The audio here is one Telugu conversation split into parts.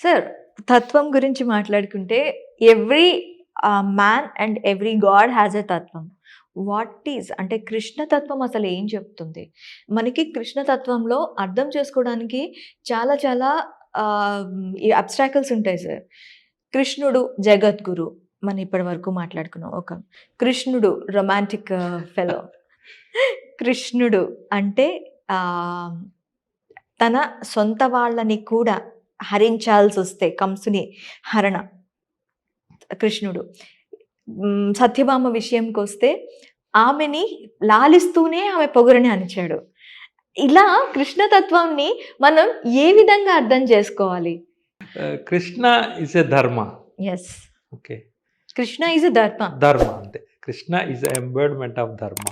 సార్ తత్వం గురించి మాట్లాడుకుంటే every man and every god has a తత్వం. వాట్ ఈజ్ అంటే కృష్ణతత్వం అసలు ఏం చెప్తుంది? మనకి కృష్ణతత్వంలో అర్థం చేసుకోవడానికి చాలా చాలా ఈ అబ్స్ట్రాకల్స్ ఉంటాయి సార్. కృష్ణుడు జగద్గురు మనం ఇప్పటి వరకు మాట్లాడుకున్నాం. ఒక కృష్ణుడు రొమాంటిక్ ఫెలో. కృష్ణుడు అంటే తన సొంత వాళ్ళని కూడా హరించాల్సి వస్తే కంసుని హరణ కృష్ణుడు. సత్యభామ విషయంకి వస్తే ఆమెని లాలిస్తూనే ఆమె పొగరుని అనిచాడు. ఇలా కృష్ణతత్వాన్ని మనం ఏ విధంగా అర్థం చేసుకోవాలి? Krishna is a dharma. Yes, okay, Krishna is a dharma అంతే. కృష్ణ ఇస్ ఎంబర్డ్మెంట్ ఆఫ్ ధర్మ.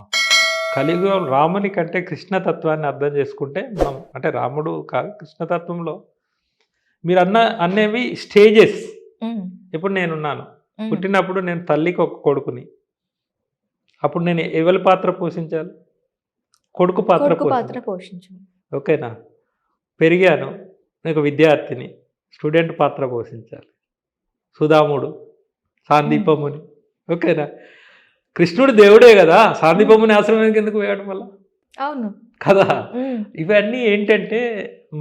కలియుగం రాముని కంటే కృష్ణతత్వాన్ని అర్థం చేసుకుంటే మనం, అంటే రాముడు కాదు, కృష్ణతత్వంలో మీరు అనేవి స్టేజెస్. ఇప్పుడు నేనున్నాను, పుట్టినప్పుడు నేను తల్లికి ఒక కొడుకుని, అప్పుడు నేను ఎవరి పాత్ర పోషించాలి? కొడుకు పాత్ర పోషించాలి. ఓకేనా? పెరిగాను, నేను విద్యార్థిని, స్టూడెంట్ పాత్ర పోషించాలి. సుధాముడు, సాందీపముని. ఓకేనా? కృష్ణుడు దేవుడే కదా, సాందీపముని ఆశ్రమానికి ఎందుకు వేయడం వల్ల? అవును కదా. ఇవన్నీ ఏంటంటే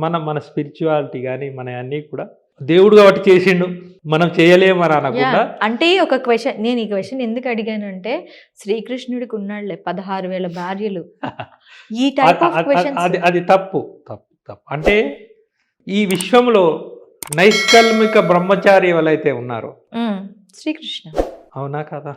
మన స్పిరిచువాలిటీ కానీ మన అన్నీ కూడా దేవుడు కాబట్టి చేసిండు, మనం చేయలేమని అనకుండా. అంటే ఒక క్వశ్చన్, నేను ఈ క్వశ్చన్ ఎందుకు అడిగానంటే, శ్రీకృష్ణుడికి ఉన్నాడులే 16,000 భార్యలు. ఈ టైప్ ఆఫ్ క్వశ్చన్స్ అది తప్పు. అంటే ఈ విశ్వంలో నైష్కల్మిక బ్రహ్మచారి ఎవరైతే ఉన్నారో శ్రీకృష్ణ, అవునా కదా?